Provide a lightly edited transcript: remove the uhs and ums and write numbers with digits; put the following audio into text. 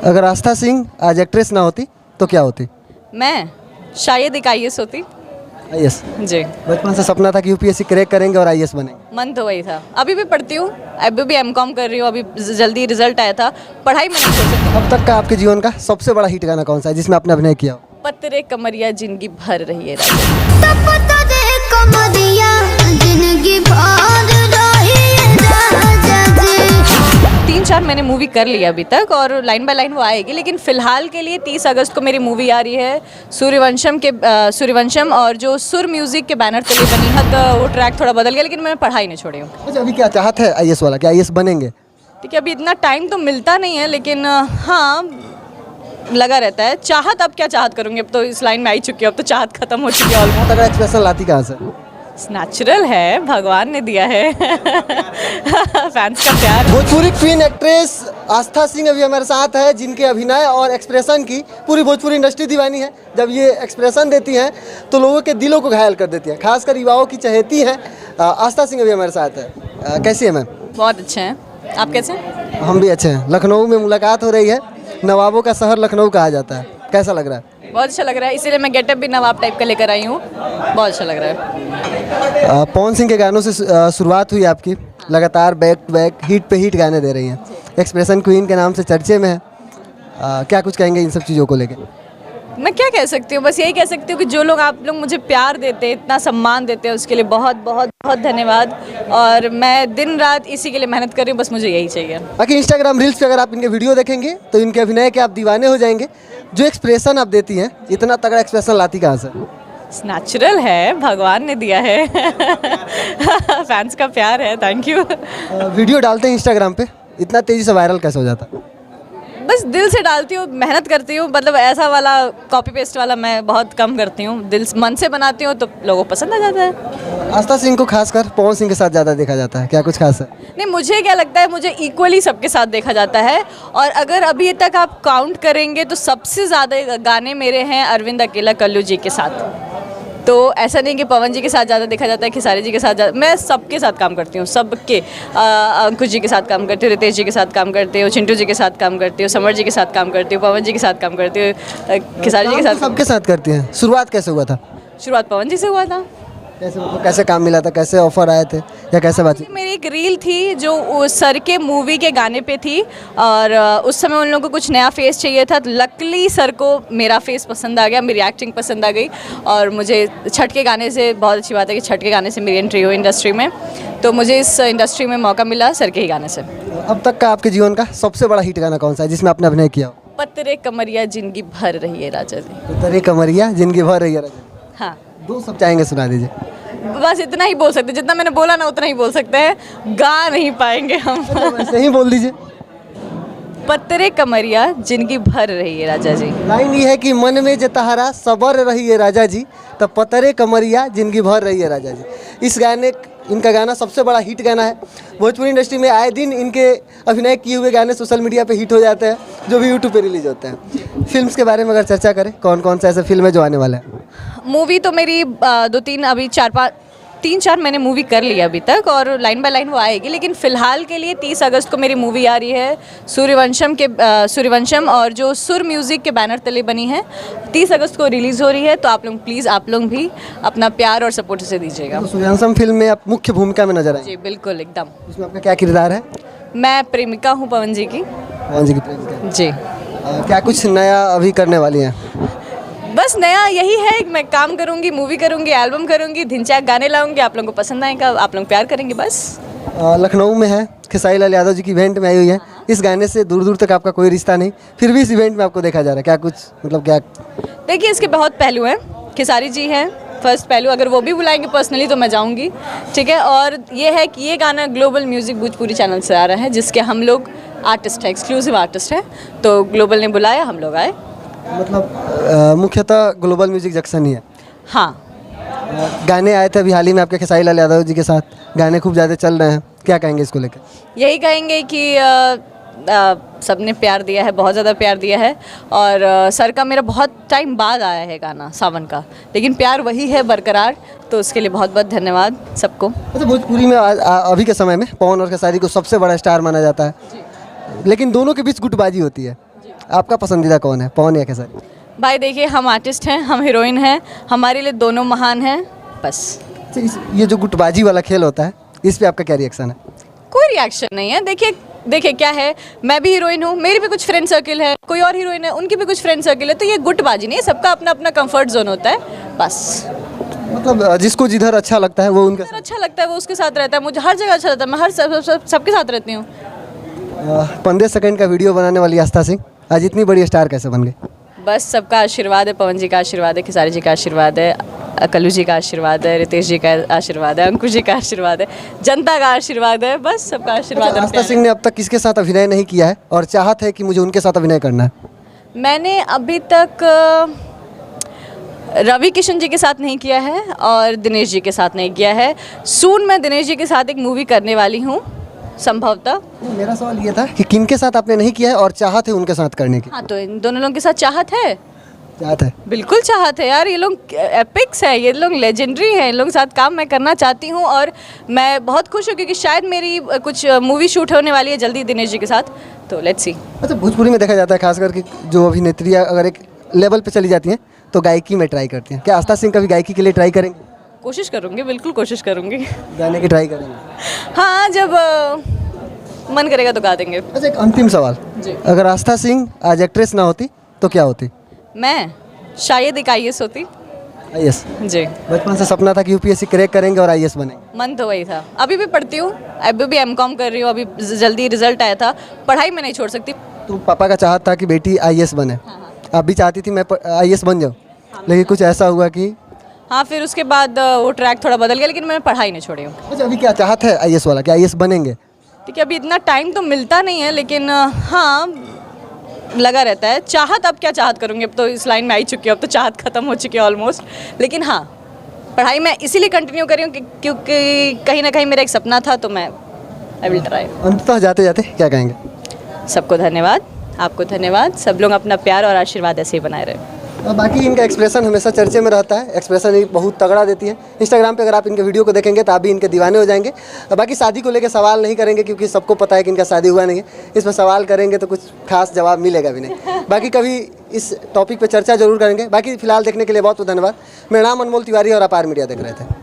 अगर आस्था सिंह आज एक्ट्रेस ना होती तो क्या होती? मैं शायद एक आईएएस होती। आईएएस। जी, बचपन से सपना था कि यूपीएससी क्रैक करेंगे और आईएएस बनेंगे। मन तो वही था। अभी भी पढ़ती हूँ, अभी भी एमकॉम कर रही हूँ। अभी जल्दी रिजल्ट आया था। पढ़ाई में नहीं छोड़ सकती। अब तक का आपके जीवन का सबसे बड़ा हिट गाना कौन सा है जिसमें आपने अभिनय किया हो? पत्रे कमरिया जिंदगी भर रही है। तीन चार मैंने मूवी कर लिया अभी तक और लाइन बाय लाइन वो आएगी, लेकिन फिलहाल के लिए 30 अगस्त को मेरी मूवी आ रही है सूर्यवंशम और जो सुर म्यूजिक के बैनर तले बनी है। तो वो ट्रैक थोड़ा बदल गया, लेकिन मैंने पढ़ाई नहीं छोड़ी हूँ। अच्छा, अभी क्या चाहत है आईएएस वाला? क्या आईएएस बनेंगे? ठीक है, अभी इतना टाइम तो मिलता नहीं है, लेकिन हाँ लगा रहता है। चाहत, अब क्या चाहत करूँगी? अब तो इस लाइन में आई चुकी है, अब तो चाहत खत्म हो चुकी है ऑलमोस्ट। तगड़ा एक्सप्रेशन लाती कहाँ से? नेचुरल है, भगवान ने दिया है। फैंस का प्यार। भोजपुरी क्वीन एक्ट्रेस आस्था सिंह अभी हमारे साथ है, जिनके अभिनय और एक्सप्रेशन की पूरी भोजपुरी इंडस्ट्री दीवानी है। जब ये एक्सप्रेशन देती हैं तो लोगों के दिलों को घायल कर देती हैं, खासकर युवाओं की चहेती हैं। आस्था सिंह अभी हमारे साथ है। कैसी है मैम? बहुत अच्छे हैं। आप कैसे हैं? हम भी अच्छे हैं। लखनऊ में मुलाकात हो रही है, नवाबों का शहर लखनऊ कहा जाता है, कैसा लग रहा है? बहुत अच्छा लग रहा है, इसीलिए मैं गेटअप भी नवाब टाइप का लेकर आई हूँ। बहुत अच्छा लग रहा है। पवन सिंह के गानों से शुरुआत हुई आपकी, लगातार बैक टू बैक हिट पे हिट गाने दे रही हैं, एक्सप्रेशन क्वीन के नाम से चर्चे में है। क्या कुछ कहेंगे इन सब चीज़ों को लेकर? मैं क्या कह सकती हूँ, बस यही कह सकती हूँ कि जो लोग आप लोग मुझे प्यार देते हैं, इतना सम्मान देते हैं, उसके लिए बहुत बहुत बहुत धन्यवाद। और मैं दिन रात इसी के लिए मेहनत कर रही हूँ, बस मुझे यही चाहिए। बाकी इंस्टाग्राम रील्स पे अगर आप इनके वीडियो देखेंगे तो इनके अभिनय के आप दीवाने हो जाएंगे। जो एक्सप्रेशन आप देती हैं, इतना तगड़ा एक्सप्रेशन लाती कहाँ से? नेचुरल है, भगवान ने दिया है। फैंस का प्यार है, थैंक यू। वीडियो डालते हैं इंस्टाग्राम पे, इतना तेज़ी से वायरल कैसे हो जाता है? बस दिल से डालती हूँ, मेहनत करती हूँ। मतलब ऐसा वाला कॉपी पेस्ट वाला मैं बहुत कम करती हूँ। दिल मन से बनाती हूँ तो लोगों को पसंद आ जाता है। आस्था सिंह को खासकर पवन सिंह के साथ ज़्यादा देखा जाता है, क्या कुछ खास है? नहीं, मुझे क्या लगता है, मुझे इक्वली सबके साथ देखा जाता है। और अगर अभी तक आप काउंट करेंगे तो सबसे ज़्यादा गाने मेरे हैं अरविंद अकेला कल्लू जी के साथ। तो ऐसा नहीं कि पवन जी के साथ ज़्यादा देखा जाता है, खेसारी जी के साथ ज़्यादा। मैं सबके साथ काम करती हूँ, सबके। अंकुश जी के साथ काम करती हूँ, रितेश जी के साथ काम करती हूँ, चिंटू जी के साथ काम करती हूँ, समर जी के साथ काम करती हूँ, पवन जी के साथ काम करती हूँ, खेसारी जी के साथ। सबके साथ करती हैं। शुरुआत कैसे हुआ था? शुरुआत पवन जी से हुआ था। कैसे काम मिला था, कैसे ऑफर आए थे, या कैसे बातचीत? मेरी एक रील थी जो सर के मूवी के गाने पे थी, और उस समय उन लोगों को कुछ नया फेस चाहिए था। तो लकली सर को मेरा फेस पसंद आ गया, मेरी एक्टिंग पसंद आ गई। और मुझे छठ के गाने से, बहुत अच्छी बात है कि छठ के गाने से मेरी एंट्री हुई इंडस्ट्री में। तो मुझे इस इंडस्ट्री में मौका मिला सर के ही गाने से। अब तक का आपके जीवन का सबसे बड़ा हिट गाना कौन सा है जिसमें आपने अभिनय किया हो? पत्रे कमरिया जिंदगी भर रही है राजा जी। पत्रे कमरिया जिंदगी भर रही है राजा। हाँ, दो सब चाहेंगे सुना दीजिए। बस इतना ही बोल सकते, जितना मैंने बोला ना उतना ही बोल सकते हैं, गा नहीं पाएंगे हम। वैसे ही बोल दीजिए। पत्रे कमरिया जिंदगी भर रही है राजा जी। लाइन ये है कि मन में जे तहारा सबर रही है राजा जी, तो पतरे कमरिया जिंदगी भर रही है राजा जी। इनका गाना सबसे बड़ा हिट गाना है। भोजपुरी इंडस्ट्री में आए दिन इनके अभिनय किए हुए गाने सोशल मीडिया पे हिट हो जाते हैं, जो भी यूट्यूब पे रिलीज होते हैं। फिल्म्स के बारे में अगर चर्चा करें, कौन कौन सा ऐसे फिल्म है जो आने वाला है? मूवी तो मेरी तीन चार मैंने मूवी कर लिया अभी तक, और लाइन बाय लाइन वो आएगी, लेकिन फ़िलहाल के लिए 30 अगस्त को मेरी मूवी आ रही है सूर्यवंशम और जो सुर म्यूज़िक के बैनर तले बनी है। 30 अगस्त को रिलीज़ हो रही है। तो आप लोग प्लीज़, आप लोग भी अपना प्यार और सपोर्ट से दीजिएगा। तो सूर्यवंशम फिल्म में आप मुख्य भूमिका में नजर आए। जी बिल्कुल, एकदम। उसमें आपका क्या किरदार है? मैं प्रेमिका हूँ पवन जी की। पवन जी की प्रेमिका। जी। क्या कुछ नया अभी करने वाली हैं? बस नया यही है कि मैं काम करूंगी, मूवी करूंगी, एल्बम करूंगी, धिनचाक गाने लाऊंगी, आप लोगों को पसंद आएगा, आप लोग प्यार करेंगे बस। लखनऊ में है, खेसारी लाल यादव जी की इवेंट में आई हुई है। इस गाने से दूर दूर तक आपका कोई रिश्ता नहीं, फिर भी इस इवेंट में आपको देखा जा रहा है, क्या कुछ मतलब क्या? देखिए, इसके बहुत पहलू हैं। खेसारी जी हैं फर्स्ट पहलू, अगर वो भी बुलाएंगे पर्सनली तो मैं जाऊंगी, ठीक है। और ये है कि ये गाना ग्लोबल म्यूज़िक भोजपुरी चैनल से आ रहा है, जिसके हम लोग आर्टिस्ट हैं, एक्सक्लूसिव आर्टिस्ट हैं। तो ग्लोबल ने बुलाया, हम लोग आए। मतलब मुख्यतः ग्लोबल म्यूजिक जंक्शन ही है। हाँ, गाने आए थे अभी हाल ही में आपके खेसारी लाल यादव जी के साथ, गाने खूब ज़्यादा चल रहे हैं, क्या कहेंगे इसको लेकर? यही कहेंगे कि सबने प्यार दिया है, बहुत ज़्यादा प्यार दिया है। और सर का मेरा बहुत टाइम बाद आया है गाना सावन का, लेकिन प्यार वही है बरकरार। तो उसके लिए बहुत बहुत धन्यवाद सबको। अच्छा, भोजपुरी में अभी के समय में पवन और खेसारी को सबसे बड़ा स्टार माना जाता है, लेकिन दोनों के बीच गुटबाजी होती है। आपका पसंदीदा कौन है, पवन या खेसारी? भाई देखिए, हम आर्टिस्ट हैं, हम हीरोइन हैं, हमारे लिए दोनों महान हैं, बस। ये जो गुटबाजी वाला खेल होता है, इस पे आपका क्या रिएक्शन है? कोई रिएक्शन नहीं है। देखिए क्या है, मैं भी हीरोइन हूँ, मेरी भी कुछ फ्रेंड सर्किल है, कोई और हीरोइन है, उनकी भी कुछ फ्रेंड सर्किल है, तो ये गुटबाजी नहीं है, सबका अपना अपना कंफर्ट जोन होता है, बस। मतलब जिसको जिधर अच्छा लगता है वो उनका अच्छा लगता है वो उसके साथ रहता है, मुझे हर जगह अच्छा लगता है, मैं हर सबके साथ रहती हूँ। 15 सेकंड का वीडियो बनाने वाली आस्था सिंह आज इतनी बड़ी स्टार कैसे बन गई? बस सबका आशीर्वाद है, पवन जी का आशीर्वाद है, खेसारी जी का आशीर्वाद है, कल्लू जी का आशीर्वाद है, रितेश जी का आशीर्वाद है, अंकुश जी का आशीर्वाद है, जनता का आशीर्वाद है, बस सबका आशीर्वाद है। आस्था सिंह ने अब तक किसके साथ अभिनय नहीं किया है और चाहत है कि मुझे उनके साथ अभिनय करना है? मैंने अभी तक रवि किशन जी के साथ नहीं किया है और दिनेश जी के साथ नहीं किया है। सून मैं दिनेश जी के साथ एक मूवी करने वाली हूँ, संभवतः। मेरा सवाल ये था कि किन के साथ आपने नहीं किया है और चाहत है उनके साथ करने की? हाँ, तो इन दोनों लोगों के साथ चाहत है, चाहत है, बिल्कुल चाहत है यार। ये लोग एपिक्स है, ये लोग लेजेंडरी हैं, इन लोगों के साथ काम मैं करना चाहती हूँ और मैं बहुत खुश हूँ क्योंकि शायद मेरी कुछ मूवी शूट होने वाली है जल्दी दिनेश जी के साथ, तो लेट्स सी। अच्छा, भोजपुरी में देखा जाता है खासकर कि जो अभिनेत्री अगर एक लेवल पे चली जाती हैं तो गायकी में ट्राई करती हैं। क्या आस्था सिंह कभी गायकी के लिए ट्राई करेंगे? कोशिश करूँगी, बिल्कुल कोशिश करूँगी। गाने की ट्राई करेंगे? हाँ, जब मन करेगा तो गा देंगे। अच्छा, एक अंतिम सवाल जी। अगर आस्था सिंह आज एक्ट्रेस ना होती तो क्या होती? मैं शायद एक IAS होती। IAS? जी, बचपन से सपना था कि UPSC क्रैक करेंगे और IAS बनेंगे? मन तो वही था। अभी भी पढ़ती हूँ, अभी भी MCOM कर रही हूँ, अभी जल्दी रिजल्ट आया था, पढ़ाई मैं नहीं छोड़ सकती। तो पापा का चाहत था कि बेटी IAS बने, आप भी चाहती थी मैं IAS बन जाऊँ, लेकिन कुछ ऐसा हुआ कि? हाँ, फिर उसके बाद वो ट्रैक थोड़ा बदल गया, लेकिन मैंने पढ़ाई नहीं छोड़ी हूँ। अच्छा, अभी क्या चाहत है IAS वाला, क्या IAS बनेंगे? ठीक है, अभी इतना टाइम तो मिलता नहीं है, लेकिन हाँ लगा रहता है। चाहत, अब क्या चाहत करूँगी, अब तो इस लाइन में आई चुकी हूँ, अब तो चाहत खत्म हो चुकी है ऑलमोस्ट। लेकिन हाँ, पढ़ाई मैं इसीलिए कंटिन्यू कर रही हूँ क्योंकि कहीं ना कहीं मेरा एक सपना था, तो मैं आई विल ट्राई। अंततः जाते जाते क्या कहेंगे? सबको धन्यवाद, आपको धन्यवाद, सब लोग अपना प्यार और आशीर्वाद ऐसे ही बनाए रहे। और बाकी इनका एक्सप्रेशन हमेशा चर्चे में रहता है, एक्सप्रेशन ही बहुत तगड़ा देती है। इंस्टाग्राम पे अगर आप इनके वीडियो को देखेंगे तो आप भी इनके दीवाने हो जाएंगे। और बाकी शादी को लेकर सवाल नहीं करेंगे क्योंकि सबको पता है कि इनका शादी हुआ नहीं है, इस पर सवाल करेंगे तो कुछ खास जवाब मिलेगा भी नहीं। बाकी कभी इस टॉपिक पर चर्चा जरूर करेंगे। बाकी फिलहाल देखने के लिए बहुत बहुत धन्यवाद। मेरा नाम अनमोल तिवारी और आप आर मीडिया देख रहे थे।